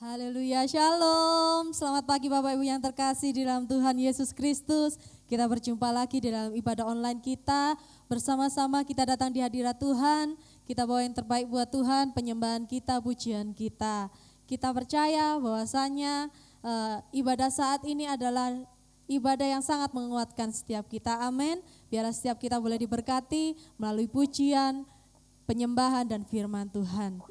Haleluya, shalom. Selamat pagi Bapak Ibu yang terkasih di dalam Tuhan Yesus Kristus. Kita berjumpa lagi di dalam ibadah online kita. Bersama-sama kita datang di hadirat Tuhan. Kita bawa yang terbaik buat Tuhan, penyembahan kita, pujian kita. Kita percaya bahwasanya ibadah saat ini adalah ibadah yang sangat menguatkan setiap kita. Amin. Biarlah setiap kita boleh diberkati melalui pujian, penyembahan dan firman Tuhan.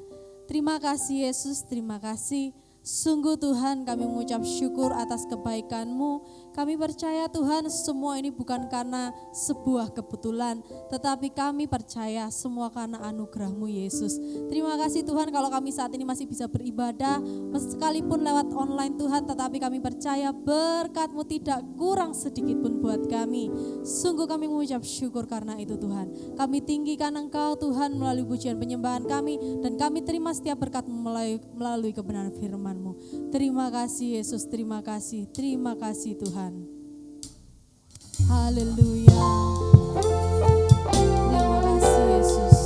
Terima kasih Yesus, terima kasih. Sungguh Tuhan, kami mengucap syukur atas kebaikan-Mu. Kami percaya Tuhan, semua ini bukan karena sebuah kebetulan, tetapi kami percaya semua karena anugerah-Mu Yesus. Terima kasih Tuhan kalau kami saat ini masih bisa beribadah, sekalipun lewat online Tuhan, tetapi kami percaya berkat-Mu tidak kurang sedikit pun buat kami. Sungguh kami mengucap syukur karena itu Tuhan. Kami tinggikan Engkau Tuhan melalui pujian penyembahan kami, dan kami terima setiap berkat-Mu melalui kebenaran firman-Mu. Terima kasih Yesus, terima kasih Tuhan. Haleluya. Terima kasih Yesus.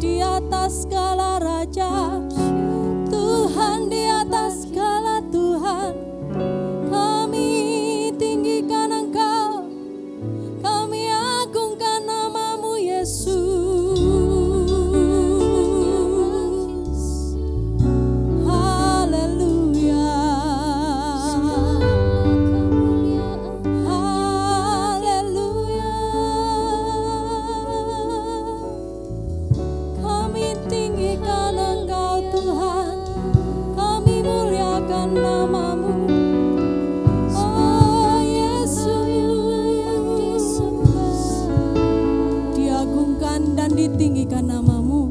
di atas segala raja, Tuhan di atas segala Tuhan. Kami tinggikan Engkau, kami agungkan namamu Yesus. Ditinggikan namamu,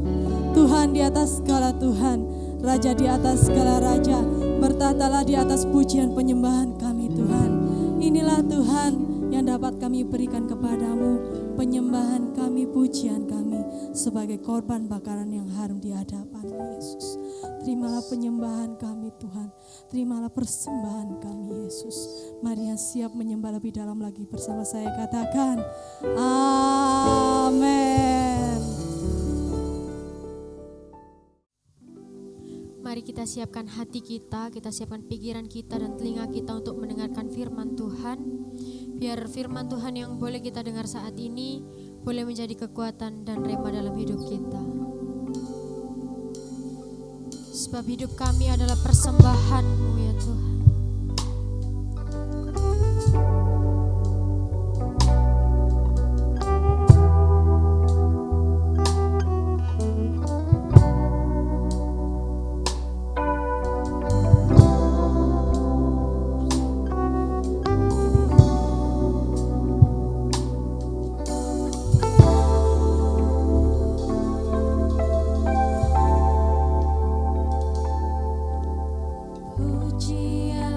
Tuhan di atas segala Tuhan, Raja di atas segala Raja, bertahtalah di atas pujian penyembahan kami Tuhan. Inilah Tuhan yang dapat kami berikan kepadamu, penyembahan kami, pujian kami sebagai korban bakaran yang harum di hadapan-Mu Yesus. Terimalah penyembahan kami Tuhan, terimalah persembahan kami Yesus. Mari yang siap menyembah lebih dalam lagi bersama saya katakan amin. Mari kita siapkan hati kita siapkan pikiran kita dan telinga kita untuk mendengarkan firman Tuhan. Biar firman Tuhan yang boleh kita dengar saat ini boleh menjadi kekuatan dan rema dalam hidup kita. Sebab hidup kami adalah persembahan-Mu ya Tuhan. Pujian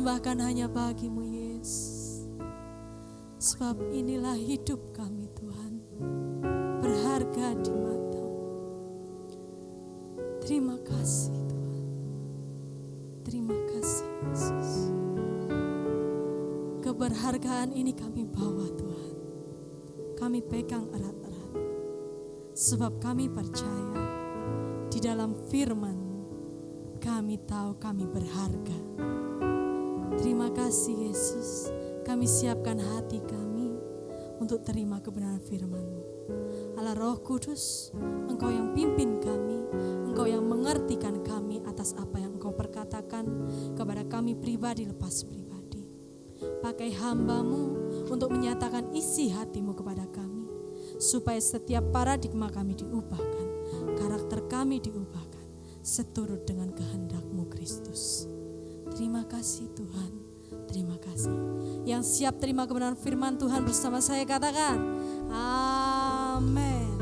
persembahkan hanya bagi-Mu Yesus. Sebab inilah hidup kami Tuhan, berharga di mata-Mu. Terima kasih Tuhan, terima kasih Yesus. Keberhargaan ini kami bawa Tuhan, kami pegang erat-erat. Sebab kami percaya di dalam firman-Mu, kami tahu kami berharga. Terima kasih Yesus, kami siapkan hati kami untuk terima kebenaran firman-Mu. Allah Roh Kudus, Engkau yang pimpin kami, Engkau yang mengertikan kami atas apa yang Engkau perkatakan kepada kami pribadi lepas pribadi. Pakai hamba-Mu untuk menyatakan isi hati-Mu kepada kami, supaya setiap paradigma kami diubahkan, karakter kami diubahkan, seturut dengan kehendak-Mu Kristus. Terima kasih Tuhan, terima kasih. Yang siap terima kebenaran firman Tuhan bersama saya katakan, amin.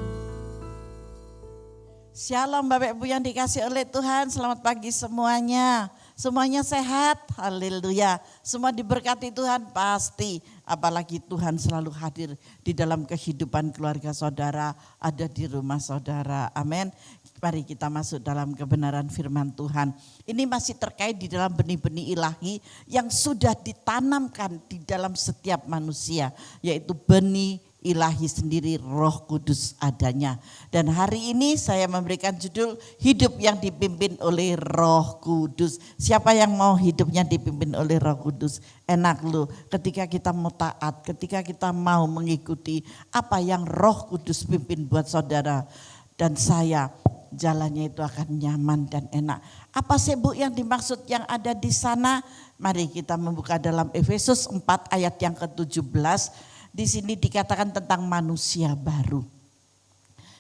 Shalom Bapak Ibu yang dikasih oleh Tuhan, selamat pagi semuanya. Semuanya sehat, haleluya. Semua diberkati Tuhan pasti, apalagi Tuhan selalu hadir di dalam kehidupan keluarga saudara, ada di rumah saudara, amin. Mari kita masuk dalam kebenaran firman Tuhan. Ini masih terkait di dalam benih-benih ilahi yang sudah ditanamkan di dalam setiap manusia, yaitu benih ilahi sendiri, Roh Kudus adanya. Dan hari ini saya memberikan judul hidup yang dipimpin oleh Roh Kudus. Siapa yang mau hidupnya dipimpin oleh Roh Kudus? Enak loh ketika kita mau taat, ketika kita mau mengikuti apa yang Roh Kudus pimpin buat saudara dan saya. Jalannya itu akan nyaman dan enak. Apa sih Bu yang dimaksud yang ada di sana? Mari kita membuka dalam Efesus 4 ayat yang ke-17. Di sini dikatakan tentang manusia baru.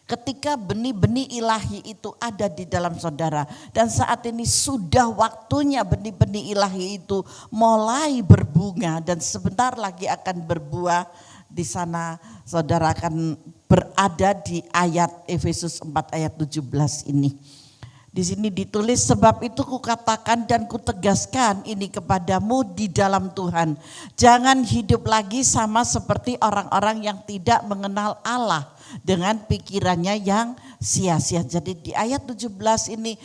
Ketika benih-benih ilahi itu ada di dalam saudara, dan saat ini sudah waktunya benih-benih ilahi itu mulai berbunga dan sebentar lagi akan berbuah. Di sana saudara akan berada di ayat Efesus 4 ayat 17 ini. Di sini ditulis, sebab itu kukatakan dan kutegaskan ini kepadamu di dalam Tuhan. Jangan hidup lagi sama seperti orang-orang yang tidak mengenal Allah dengan pikirannya yang sia-sia. Jadi di ayat 17 ini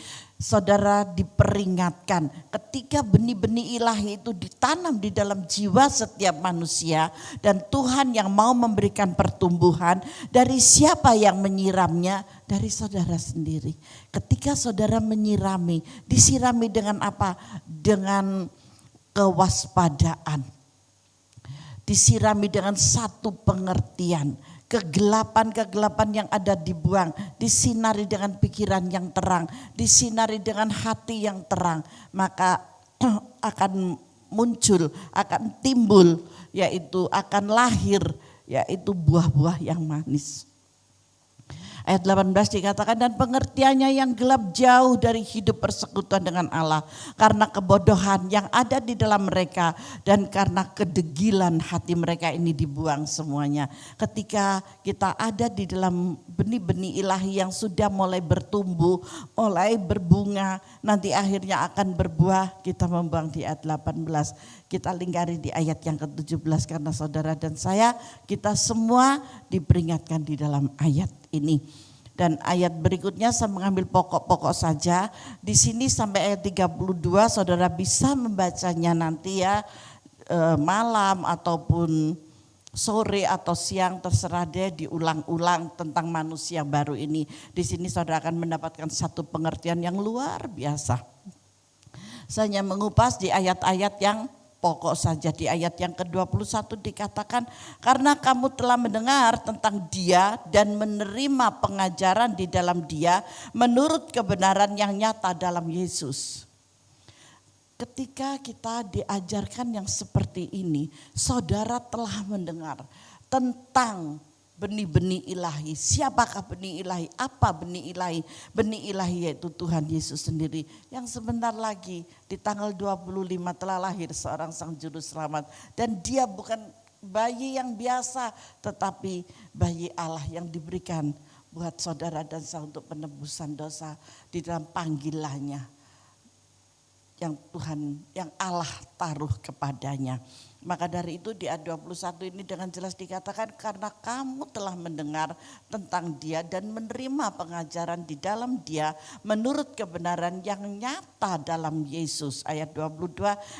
saudara diperingatkan ketika benih-benih ilahi itu ditanam di dalam jiwa setiap manusia dan Tuhan yang mau memberikan pertumbuhan, dari siapa yang menyiramnya? Dari saudara sendiri. Ketika saudara menyirami, disirami dengan apa? Dengan kewaspadaan. Disirami dengan satu pengertian. Kegelapan-kegelapan yang ada dibuang, disinari dengan pikiran yang terang, disinari dengan hati yang terang, maka akan muncul, akan timbul, yaitu akan lahir, yaitu buah-buah yang manis. Ayat 18 dikatakan, dan pengertiannya yang gelap jauh dari hidup persekutuan dengan Allah, karena kebodohan yang ada di dalam mereka dan karena kedegilan hati mereka ini dibuang semuanya. Ketika kita ada di dalam benih-benih ilahi yang sudah mulai bertumbuh, mulai berbunga, nanti akhirnya akan berbuah, kita membuang di ayat 18. Kita lingkari di ayat yang ke-17 karena saudara dan saya, kita semua diperingatkan di dalam ayat ini. Dan ayat berikutnya saya mengambil pokok-pokok saja. Di sini sampai ayat 32 saudara bisa membacanya nanti ya, malam ataupun sore atau siang terserah deh, diulang-ulang tentang manusia baru ini. Di sini saudara akan mendapatkan satu pengertian yang luar biasa. Saya hanya mengupas di ayat-ayat yang pokok saja. Di ayat yang ke-21 dikatakan, karena kamu telah mendengar tentang Dia dan menerima pengajaran di dalam Dia menurut kebenaran yang nyata dalam Yesus. Ketika kita diajarkan yang seperti ini, saudara telah mendengar tentang benih-benih ilahi. Siapakah benih ilahi? Apa benih ilahi? Benih ilahi yaitu Tuhan Yesus sendiri. Yang sebentar lagi di tanggal 25 telah lahir seorang sang juru selamat. Dan dia bukan bayi yang biasa, tetapi bayi Allah yang diberikan buat saudara dan saya untuk penebusan dosa di dalam panggilannya. yang Allah taruh kepadanya. Maka dari itu di ayat 21 ini dengan jelas dikatakan karena kamu telah mendengar tentang dia dan menerima pengajaran di dalam dia menurut kebenaran yang nyata dalam Yesus. Ayat 22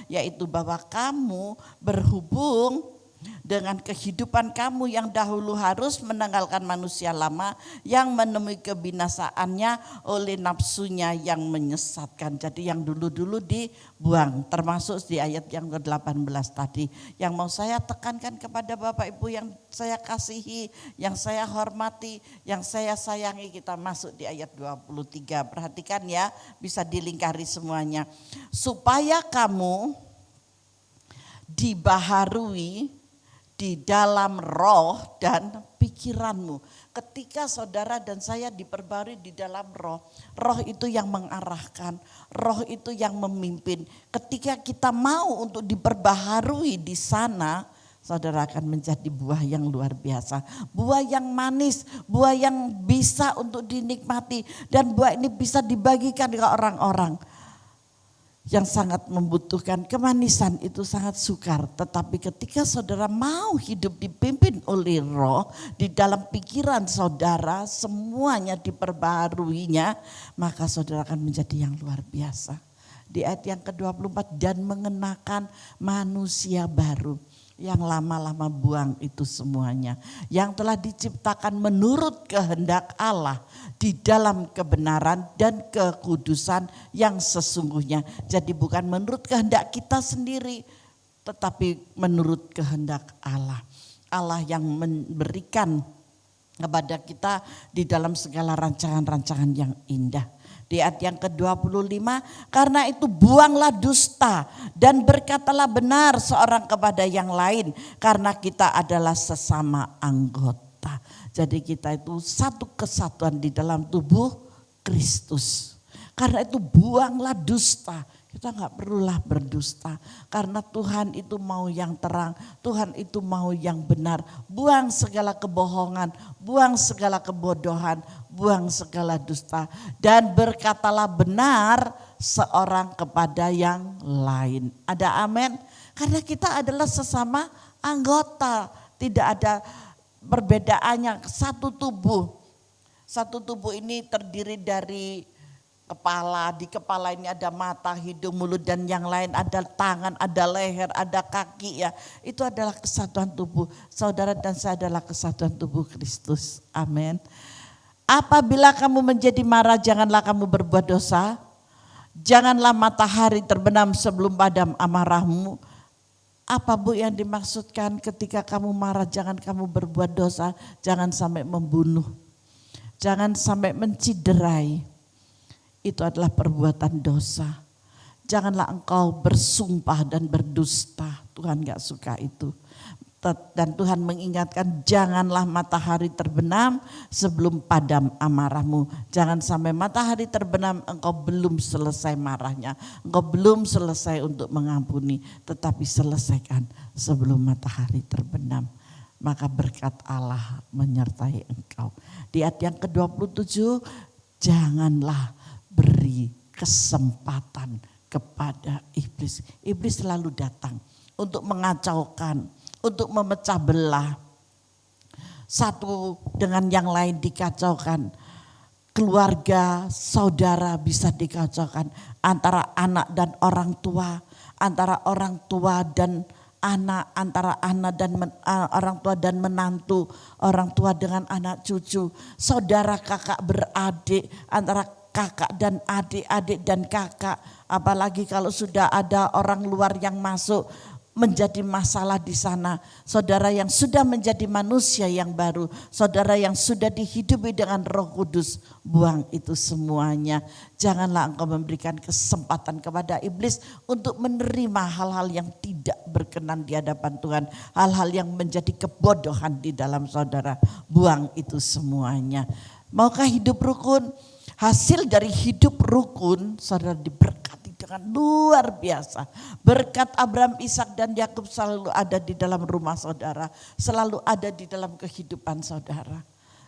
yaitu bahwa kamu berhubung dengan kehidupan kamu yang dahulu harus menanggalkan manusia lama yang menemui kebinasaannya oleh nafsunya yang menyesatkan. Jadi yang dulu-dulu dibuang, termasuk di ayat yang ke-18 tadi. Yang mau saya tekankan kepada Bapak Ibu yang saya kasihi, yang saya hormati, yang saya sayangi, kita masuk di ayat 23. Perhatikan ya, bisa dilingkari semuanya. Supaya kamu dibaharui di dalam roh dan pikiranmu. Ketika saudara dan saya diperbarui di dalam roh, roh itu yang mengarahkan, roh itu yang memimpin. Ketika kita mau untuk diperbaharui di sana, saudara akan menjadi buah yang luar biasa. Buah yang manis, buah yang bisa untuk dinikmati. Dan buah ini bisa dibagikan ke orang-orang yang sangat membutuhkan. Kemanisan itu sangat sukar, tetapi ketika saudara mau hidup dipimpin oleh roh, di dalam pikiran saudara semuanya diperbaharuinya, maka saudara akan menjadi yang luar biasa. Di ayat yang ke-24, dan mengenakan manusia baru. Yang lama-lama buang itu semuanya. Yang telah diciptakan menurut kehendak Allah di dalam kebenaran dan kekudusan yang sesungguhnya. Jadi bukan menurut kehendak kita sendiri, tetapi menurut kehendak Allah. Allah yang memberikan kepada kita di dalam segala rancangan-rancangan yang indah. Di ayat yang ke-25, karena itu buanglah dusta dan berkatalah benar seorang kepada yang lain, karena kita adalah sesama anggota. Jadi kita itu satu kesatuan di dalam tubuh Kristus. Karena itu buanglah dusta. Kita gak perlulah berdusta, karena Tuhan itu mau yang terang, Tuhan itu mau yang benar. Buang segala kebohongan, buang segala kebodohan, buang segala dusta. Dan berkatalah benar seorang kepada yang lain. Ada amin? Karena kita adalah sesama anggota, tidak ada perbedaannya, satu tubuh. Satu tubuh ini terdiri dari kepala, di kepala ini ada mata, hidung, mulut dan yang lain, ada tangan, ada leher, ada kaki ya. Itu adalah kesatuan tubuh. Saudara dan saya adalah kesatuan tubuh Kristus. Amin. Apabila kamu menjadi marah, janganlah kamu berbuat dosa. Janganlah matahari terbenam sebelum padam amarahmu. Apa Bu yang dimaksudkan ketika kamu marah? Jangan kamu berbuat dosa, jangan sampai membunuh, jangan sampai menciderai. Itu adalah perbuatan dosa. Janganlah engkau bersumpah dan berdusta. Tuhan gak suka itu. Dan Tuhan mengingatkan, janganlah matahari terbenam sebelum padam amarahmu. Jangan sampai matahari terbenam engkau belum selesai marahnya. Engkau belum selesai untuk mengampuni. Tetapi selesaikan sebelum matahari terbenam. Maka berkat Allah menyertai engkau. Di ayat yang ke-27, janganlah beri kesempatan kepada iblis. Iblis selalu datang untuk mengacaukan, untuk memecah belah. Satu dengan yang lain dikacaukan. Keluarga, saudara bisa dikacaukan. Antara anak dan orang tua, antara orang tua dan anak, antara anak dan orang tua dan menantu, orang tua dengan anak cucu, saudara kakak beradik, antara kakak dan adik dan kakak, apalagi kalau sudah ada orang luar yang masuk, menjadi masalah di sana. Saudara yang sudah menjadi manusia yang baru, saudara yang sudah dihidupi dengan Roh Kudus, buang itu semuanya. Janganlah engkau memberikan kesempatan kepada iblis untuk menerima hal-hal yang tidak berkenan di hadapan Tuhan, hal-hal yang menjadi kebodohan di dalam saudara. Buang itu semuanya. Maukah hidup rukun? Hasil dari hidup rukun, saudara diberkati dengan luar biasa. Berkat Abraham, Ishak dan Yakub selalu ada di dalam rumah saudara, selalu ada di dalam kehidupan saudara.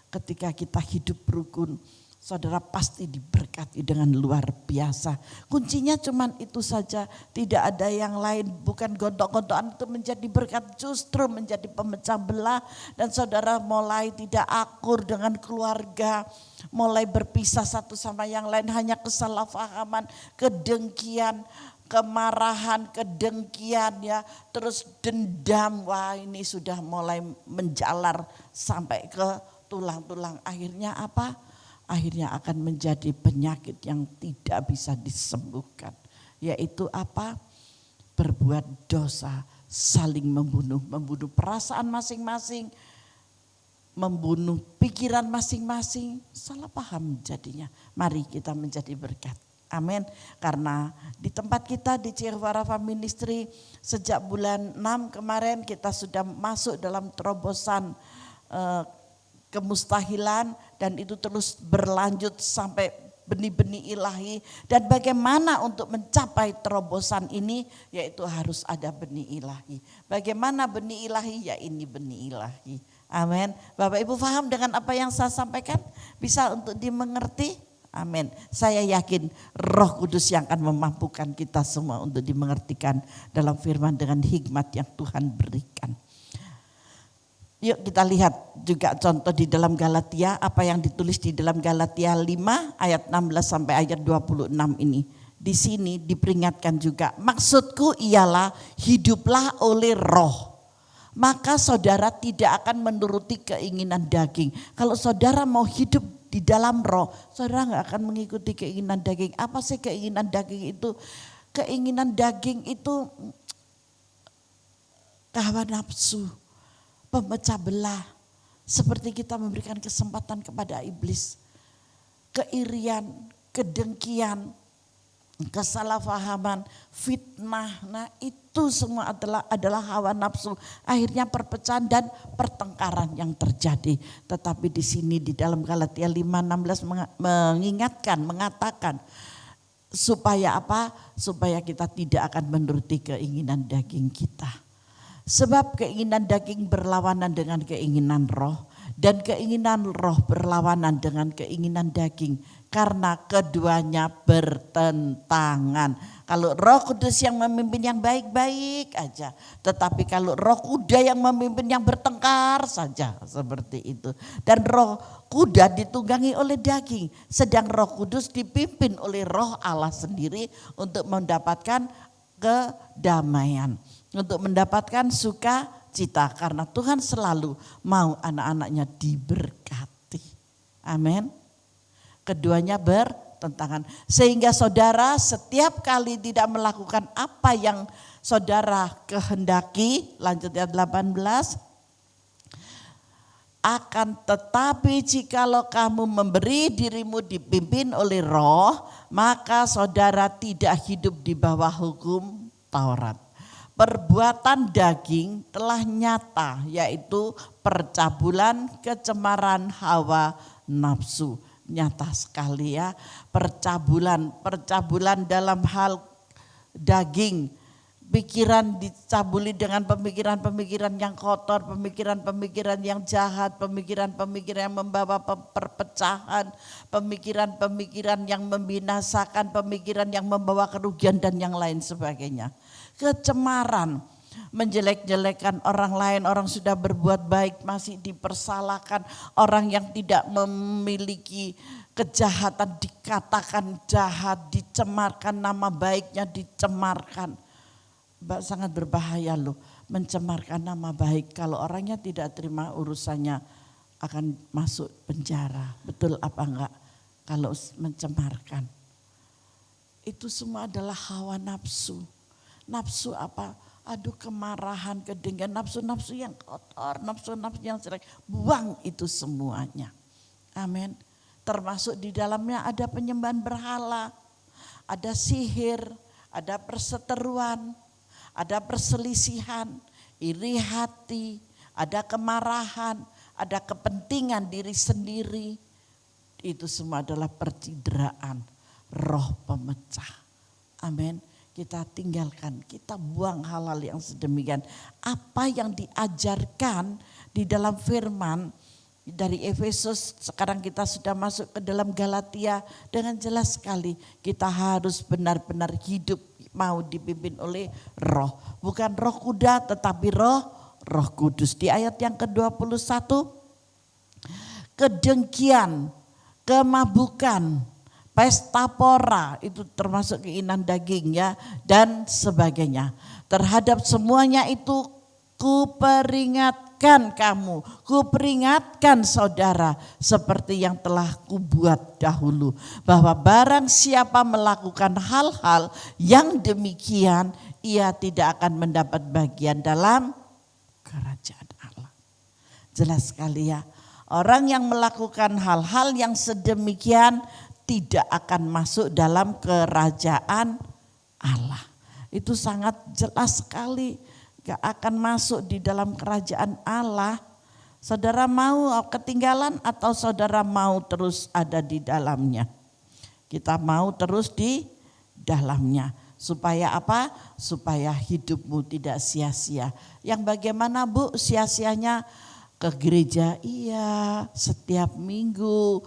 Ketika kita hidup rukun, saudara pasti diberkati dengan luar biasa. Kuncinya cuman itu saja, tidak ada yang lain. Bukan gontok-gontokan itu menjadi berkat, justru menjadi pemecah belah. Dan saudara mulai tidak akur dengan keluarga, mulai berpisah satu sama yang lain, hanya kesalahpahaman, kedengkian, kemarahan, kedengkian ya, terus dendam. Wah, ini sudah mulai menjalar sampai ke tulang-tulang. Akhirnya apa? Akhirnya akan menjadi penyakit yang tidak bisa disembuhkan. Yaitu apa? Berbuat dosa, saling membunuh perasaan masing-masing, membunuh pikiran masing-masing, salah paham jadinya. Mari kita menjadi berkat. Amin. Karena di tempat kita di Cihwarafa Ministry sejak bulan 6 kemarin kita sudah masuk dalam terobosan kemustahilan, dan itu terus berlanjut sampai benih-benih ilahi. Dan bagaimana untuk mencapai terobosan ini, yaitu harus ada benih ilahi. Bagaimana benih ilahi? Ya ini benih ilahi. Amin. Bapak Ibu paham dengan apa yang saya sampaikan? Bisa untuk dimengerti? Amin. Saya yakin Roh Kudus yang akan memampukan kita semua untuk dimengertikan dalam firman dengan hikmat yang Tuhan berikan. Yuk kita lihat juga contoh di dalam Galatia, apa yang ditulis di dalam Galatia 5 ayat 16 sampai ayat 26 ini. Di sini diperingatkan juga, maksudku ialah hiduplah oleh roh. Maka saudara tidak akan menuruti keinginan daging. Kalau saudara mau hidup di dalam roh, saudara gak akan mengikuti keinginan daging. Apa sih keinginan daging itu? Keinginan daging itu hawa nafsu, pemecah belah, seperti kita memberikan kesempatan kepada iblis. Keirian, kedengkian, kesalahpahaman, fitnah, nah itu semua adalah hawa nafsu. Akhirnya perpecahan dan pertengkaran yang terjadi. Tetapi di sini di dalam Galatia 5:16 mengingatkan, mengatakan supaya apa? Supaya kita tidak akan menuruti keinginan daging kita. Sebab keinginan daging berlawanan dengan keinginan roh, dan keinginan roh berlawanan dengan keinginan daging, karena keduanya bertentangan. Kalau Roh Kudus yang memimpin yang baik-baik aja, tetapi kalau roh kuda yang memimpin yang bertengkar saja, seperti itu. Dan roh kuda ditunggangi oleh daging, sedang Roh Kudus dipimpin oleh Roh Allah sendiri untuk mendapatkan kedamaian, untuk mendapatkan sukacita, karena Tuhan selalu mau anak-anaknya diberkati. Amin. Keduanya bertentangan, sehingga saudara setiap kali tidak melakukan apa yang saudara kehendaki, lanjut ayat 18, akan tetapi jikalau kamu memberi dirimu dipimpin oleh roh, maka saudara tidak hidup di bawah hukum Taurat. Perbuatan daging telah nyata, yaitu percabulan, kecemaran, hawa nafsu. Nyata sekali ya, percabulan dalam hal daging. Pikiran dicabuli dengan pemikiran-pemikiran yang kotor, pemikiran-pemikiran yang jahat, pemikiran-pemikiran yang membawa perpecahan, pemikiran-pemikiran yang membinasakan, pemikiran yang membawa kerugian dan yang lain sebagainya. Kecemaran, menjelek-jelekan orang lain, orang sudah berbuat baik masih dipersalahkan, orang yang tidak memiliki kejahatan dikatakan jahat, dicemarkan, nama baiknya dicemarkan. Sangat berbahaya loh, mencemarkan nama baik. Kalau orangnya tidak terima urusannya akan masuk penjara. Betul apa enggak? Kalau mencemarkan. Itu semua adalah hawa nafsu. Nafsu apa? Aduh, kemarahan, kedengkian, nafsu-nafsu yang kotor, nafsu-nafsu yang jelek. Buang itu semuanya. Amin. Termasuk di dalamnya ada penyembahan berhala, ada sihir, ada perseteruan, ada perselisihan, iri hati, ada kemarahan, ada kepentingan diri sendiri. Itu semua adalah percideraan roh pemecah. Amin. Kita tinggalkan, kita buang hal-hal yang sedemikian. Apa yang diajarkan di dalam firman Dari Efesus sekarang kita sudah masuk ke dalam Galatia, dengan jelas sekali kita harus benar-benar hidup mau dipimpin oleh roh. Bukan roh kuda tetapi roh kudus. Di ayat yang ke-21, kedengkian, kemabukan, pesta pora, itu termasuk keinginan daging ya, dan sebagainya. Terhadap semuanya itu kuperingatkan kamu, kuperingatkan saudara, seperti yang telah kubuat dahulu, bahwa barang siapa melakukan hal-hal yang demikian, ia tidak akan mendapat bagian dalam kerajaan Allah. Jelas sekali ya, orang yang melakukan hal-hal yang sedemikian tidak akan masuk dalam kerajaan Allah. Itu sangat jelas sekali. Gak akan masuk di dalam kerajaan Allah. Saudara mau ketinggalan atau saudara mau terus ada di dalamnya? Kita mau terus di dalamnya. Supaya apa? Supaya hidupmu tidak sia-sia. Yang bagaimana Bu sia-sianya? Ke gereja iya, setiap minggu.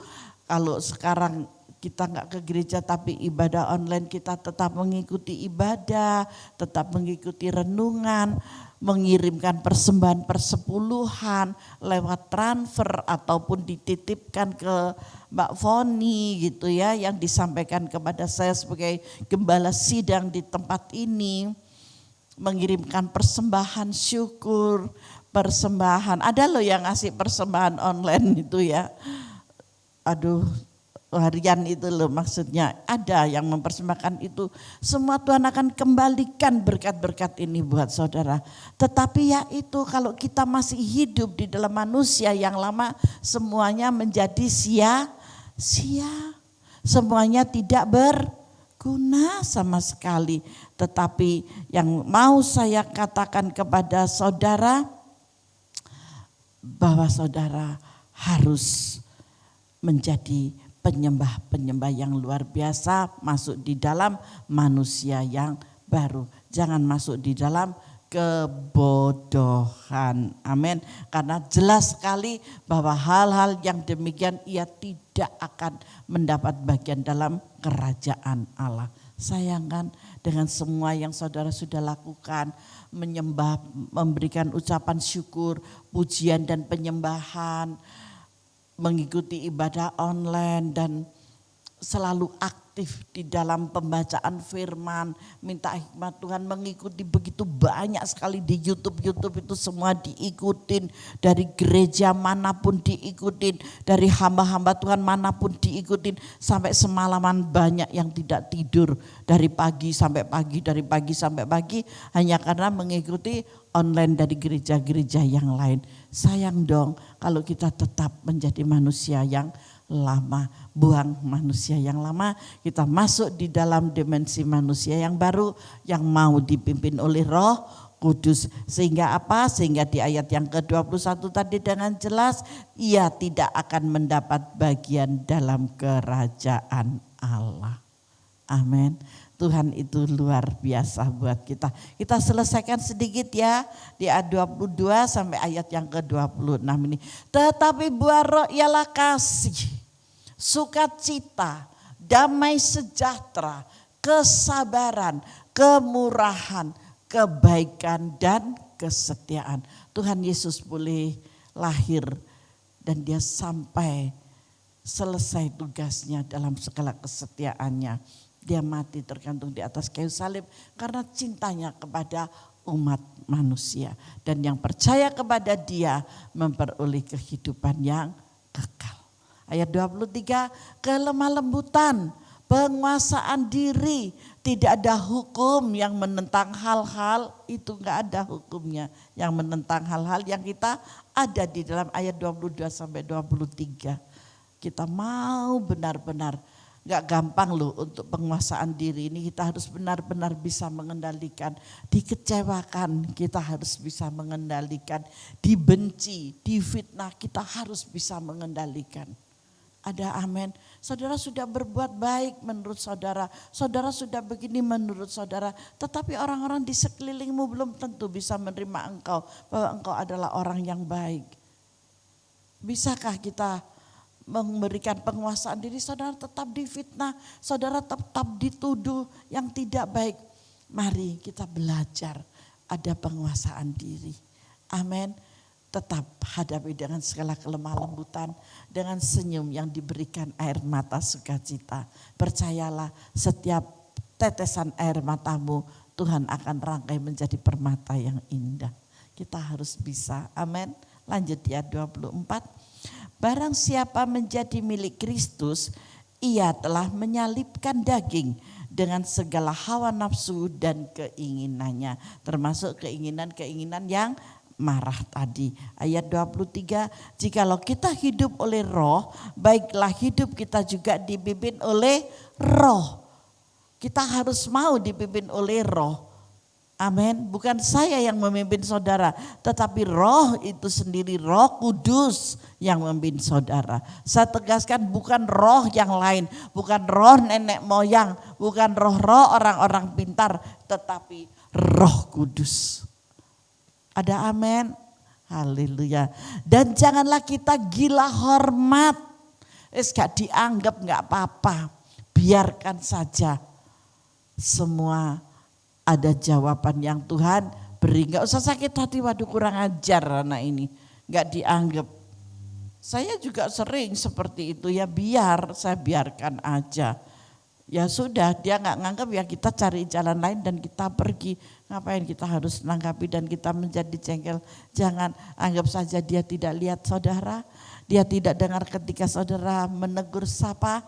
Kalau sekarang kita nggak ke gereja tapi ibadah online, kita tetap mengikuti ibadah, tetap mengikuti renungan, mengirimkan persembahan persepuluhan lewat transfer ataupun dititipkan ke Mbak Foni gitu ya, yang disampaikan kepada saya sebagai gembala sidang di tempat ini, mengirimkan persembahan syukur, persembahan. Ada loh yang ngasih persembahan online itu ya. Aduh, harian itu loh maksudnya, ada yang mempersembahkan itu. Semua Tuhan akan kembalikan berkat-berkat ini buat saudara. Tetapi ya itu, kalau kita masih hidup di dalam manusia yang lama, semuanya menjadi sia-sia. Semuanya tidak berguna sama sekali. Tetapi yang mau saya katakan kepada saudara, bahwa saudara harus menjadi penyembah-penyembah yang luar biasa, masuk di dalam manusia yang baru. Jangan masuk di dalam kebodohan. Amin. Karena jelas sekali bahwa hal-hal yang demikian ia tidak akan mendapat bagian dalam kerajaan Allah. Sayangkan dengan semua yang saudara sudah lakukan, menyembah, memberikan ucapan syukur, pujian dan penyembahan, mengikuti ibadah online dan selalu aktif di dalam pembacaan firman, minta hikmat Tuhan, mengikuti begitu banyak sekali di YouTube itu semua diikutin, dari gereja manapun diikutin, dari hamba-hamba Tuhan manapun diikutin, sampai semalaman banyak yang tidak tidur dari pagi sampai pagi, dari pagi sampai pagi, hanya karena mengikuti online dari gereja-gereja yang lain. Sayang dong kalau kita tetap menjadi manusia yang lama, buang manusia yang lama, kita masuk di dalam dimensi manusia yang baru yang mau dipimpin oleh Roh Kudus. Sehingga apa? Sehingga di ayat yang ke-21 tadi dengan jelas, ia tidak akan mendapat bagian dalam kerajaan Allah. Amin. Tuhan itu luar biasa buat kita. Kita selesaikan sedikit ya di ayat 22 sampai ayat yang ke-26 ini. Tetapi buah roh ialah kasih, sukacita, damai sejahtera, kesabaran, kemurahan, kebaikan dan kesetiaan. Tuhan Yesus boleh lahir dan dia sampai selesai tugasnya dalam segala kesetiaannya. Dia mati tergantung di atas kayu salib karena cintanya kepada umat manusia. Dan yang percaya kepada dia memperoleh kehidupan yang kekal. Ayat 23, kelemah lembutan, penguasaan diri, tidak ada hukum yang menentang hal-hal itu, enggak ada hukumnya yang menentang hal-hal yang kita ada di dalam ayat 22 sampai 23. Kita mau benar-benar, gak gampang loh untuk penguasaan diri ini, kita harus benar-benar bisa mengendalikan. Dikecewakan kita harus bisa mengendalikan, dibenci, difitnah kita harus bisa mengendalikan. Ada amin. Saudara sudah berbuat baik menurut saudara, saudara sudah begini menurut saudara, tetapi orang-orang di sekelilingmu belum tentu bisa menerima engkau bahwa engkau adalah orang yang baik. Bisakah kita memberikan penguasaan diri? Saudara tetap difitnah, saudara tetap dituduh yang tidak baik. Mari kita belajar ada penguasaan diri. Amin. Tetap hadapi dengan segala kelemah lembutan, dengan senyum yang diberikan air mata sukacita. Percayalah, setiap tetesan air matamu Tuhan akan rangkai menjadi permata yang indah. Kita harus bisa. Amin. Lanjut ya 24. Barang siapa menjadi milik Kristus, ia telah menyalibkan daging dengan segala hawa nafsu dan keinginannya. Termasuk keinginan-keinginan yang marah tadi. Ayat 23, jikalau kita hidup oleh roh, baiklah hidup kita juga dipimpin oleh roh. Kita harus mau dipimpin oleh roh. Amin. Bukan saya yang memimpin saudara, tetapi roh itu sendiri, Roh Kudus yang memimpin saudara. Saya tegaskan, bukan roh yang lain, bukan roh nenek moyang, bukan roh-roh orang-orang pintar, tetapi Roh Kudus. Ada amin? Haleluya. Dan janganlah kita gila hormat. Gak dianggap gak apa-apa. Biarkan saja. Semua ada jawaban yang Tuhan beri. Gak usah sakit hati, waduh kurang ajar anak ini. Gak dianggap. Saya juga sering seperti itu ya, saya biarkan aja. Ya sudah, dia gak nganggap, ya kita cari jalan lain dan kita pergi. Ngapain kita harus menanggapi dan kita menjadi jengkel. Jangan anggap saja dia tidak lihat saudara. Dia tidak dengar ketika saudara menegur sapa.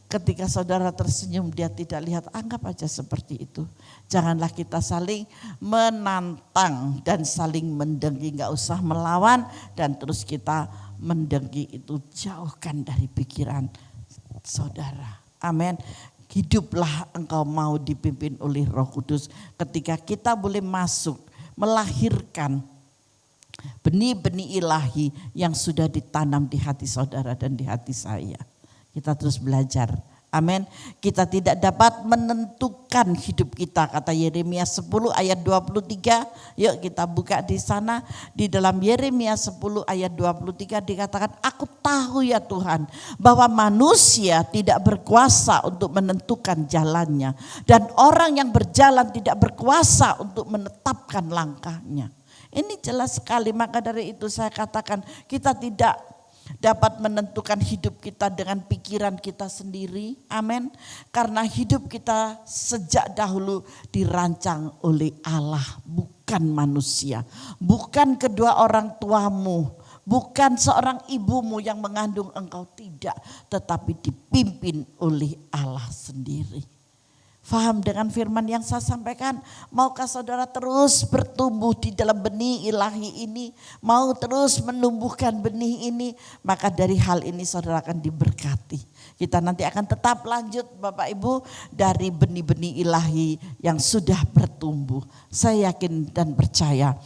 Ketika saudara tersenyum dia tidak lihat, anggap aja seperti itu. Janganlah kita saling menantang dan saling mendengki, gak usah melawan dan terus kita mendengki, itu jauhkan dari pikiran saudara. Amin. Hiduplah engkau mau dipimpin oleh Roh Kudus. Ketika kita boleh masuk, melahirkan benih-benih ilahi yang sudah ditanam di hati saudara dan di hati saya. Kita terus belajar. Amin. Kita tidak dapat menentukan hidup kita, kata Yeremia 10 ayat 23. Yuk kita buka di sana. Di dalam Yeremia 10 ayat 23 dikatakan, aku tahu ya Tuhan bahwa manusia tidak berkuasa untuk menentukan jalannya. Dan orang yang berjalan tidak berkuasa untuk menetapkan langkahnya. Ini jelas sekali, maka dari itu saya katakan kita tidak dapat menentukan hidup kita dengan pikiran kita sendiri. Amin. Karena hidup kita sejak dahulu dirancang oleh Allah, bukan manusia. Bukan kedua orang tuamu, bukan seorang ibumu yang mengandung engkau, tidak. Tetapi dipimpin oleh Allah sendiri. Faham dengan firman yang saya sampaikan? Maukah saudara terus bertumbuh di dalam benih ilahi ini? Mau terus menumbuhkan benih ini? Maka dari hal ini saudara akan diberkati. Kita nanti akan tetap lanjut Bapak Ibu dari benih-benih ilahi yang sudah bertumbuh. Saya yakin dan percaya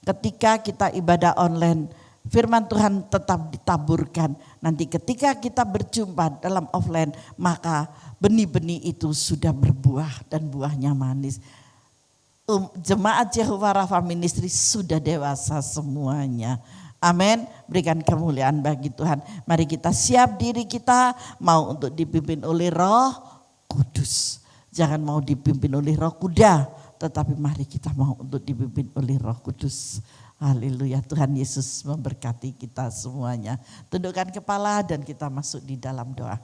ketika kita ibadah online, firman Tuhan tetap ditaburkan. Nanti ketika kita berjumpa dalam offline, maka benih-benih itu sudah berbuah dan buahnya manis. Jemaat Jehovah Rafa Ministry sudah dewasa semuanya. Amin. Berikan kemuliaan bagi Tuhan. Mari kita siap diri kita mau untuk dipimpin oleh Roh Kudus. Jangan mau dipimpin oleh roh kuda, tetapi mari kita mau untuk dipimpin oleh Roh Kudus. Haleluya, Tuhan Yesus memberkati kita semuanya. Tundukkan kepala dan kita masuk di dalam doa.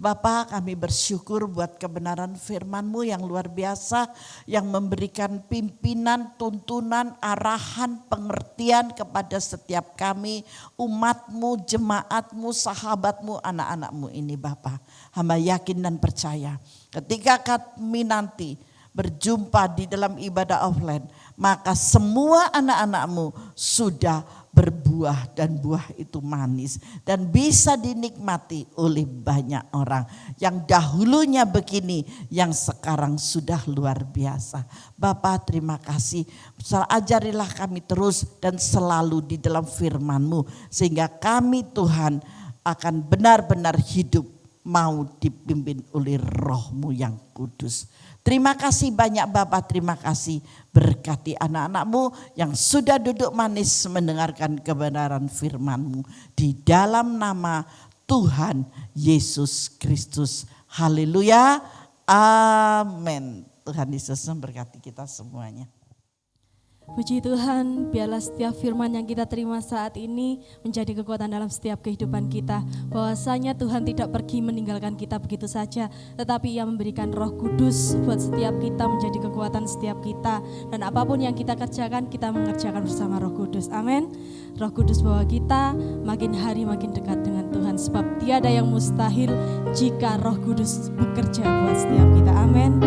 Bapa, kami bersyukur buat kebenaran firman-Mu yang luar biasa, yang memberikan pimpinan, tuntunan, arahan, pengertian kepada setiap kami, umat-Mu, jemaat-Mu, sahabat-Mu, anak-anak-Mu ini Bapa. Hamba yakin dan percaya ketika kami nanti berjumpa di dalam ibadah offline, maka semua anak-anak-Mu sudah berbuah dan buah itu manis dan bisa dinikmati oleh banyak orang. Yang dahulunya begini, yang sekarang sudah luar biasa. Bapa, terima kasih. Ajarilah kami terus dan selalu di dalam firman-Mu, sehingga kami Tuhan akan benar-benar hidup mau dipimpin oleh Roh-Mu yang kudus. Terima kasih banyak Bapa, terima kasih berkati anak-anak-Mu yang sudah duduk manis mendengarkan kebenaran firman-Mu. Di dalam nama Tuhan Yesus Kristus. Haleluya, amin. Tuhan Yesus memberkati kita semuanya. Puji Tuhan, biarlah setiap firman yang kita terima saat ini menjadi kekuatan dalam setiap kehidupan kita. Bahwasanya Tuhan tidak pergi meninggalkan kita begitu saja, tetapi Ia memberikan Roh Kudus buat setiap kita menjadi kekuatan setiap kita. Dan apapun yang kita kerjakan, kita mengerjakan bersama Roh Kudus. Amin. Roh Kudus bawa kita makin hari makin dekat dengan Tuhan. Sebab tiada yang mustahil jika Roh Kudus bekerja buat setiap kita. Amin.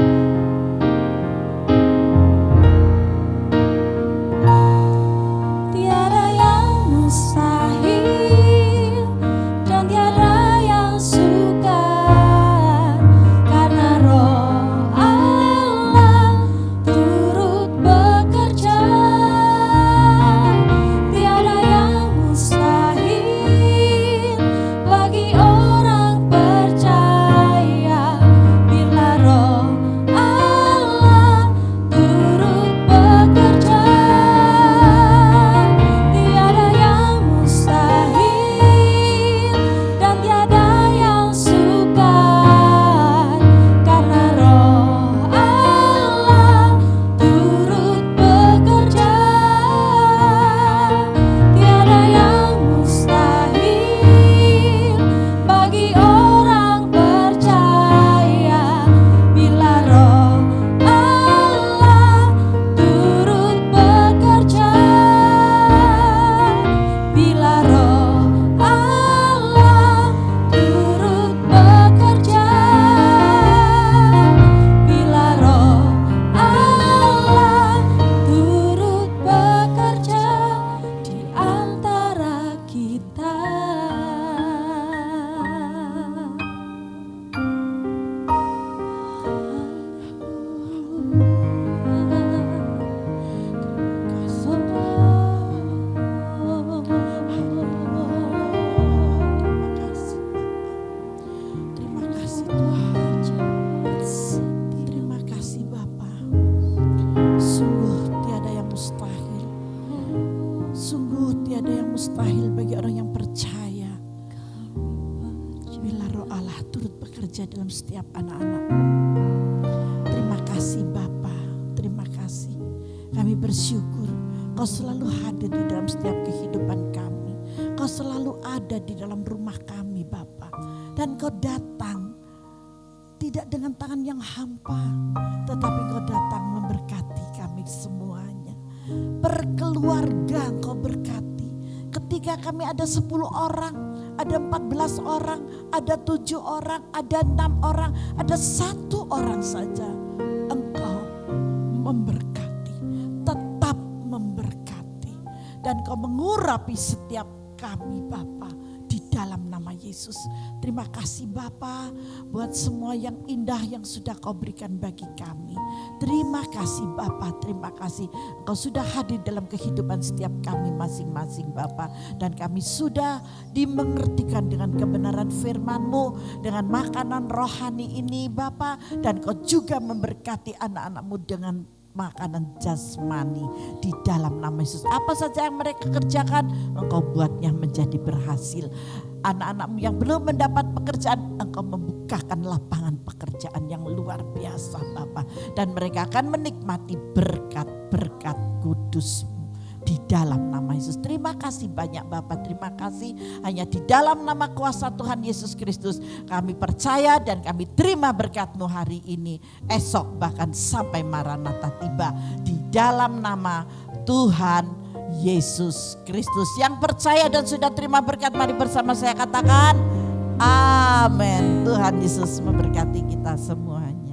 Setiap anak-anak. Terima kasih Bapa, terima kasih. Kami bersyukur Kau selalu hadir di dalam setiap kehidupan kami. Kau selalu ada di dalam rumah kami Bapa. Dan Kau datang tidak dengan tangan yang hampa, tetapi Kau datang memberkati kami semuanya. Berkeluarga Kau berkati. Ketika kami ada 10 orang, ada 14 orang, ada 7 orang, ada 6 orang, ada 1 orang saja. Engkau memberkati, tetap memberkati. Dan Kau mengurapi setiap kami Bapa di dalam nama Yesus. Terima kasih Bapa buat semua yang indah yang sudah Kau berikan bagi kami. Terima kasih Bapa, terima kasih Engkau sudah hadir dalam kehidupan setiap kami masing-masing Bapa. Dan kami sudah dimengertikan dengan kebenaran firman-Mu, dengan makanan rohani ini Bapa. Dan Kau juga memberkati anak-anak-Mu dengan makanan jasmani di dalam nama Yesus. Apa saja yang mereka kerjakan, Engkau buatnya menjadi berhasil. Anak-anak-Mu yang belum mendapat pekerjaan, Engkau membukakan lapangan pekerjaan yang luar biasa Bapa. Dan mereka akan menikmati berkat-berkat kudus di dalam nama Yesus. Terima kasih banyak Bapa, terima kasih. Hanya di dalam nama kuasa Tuhan Yesus Kristus kami percaya dan kami terima berkat-Mu hari ini, esok bahkan sampai Maranatha tiba. Di dalam nama Tuhan Yesus Kristus. Yang percaya dan sudah terima berkat, mari bersama saya katakan amin. Tuhan Yesus memberkati kita semuanya.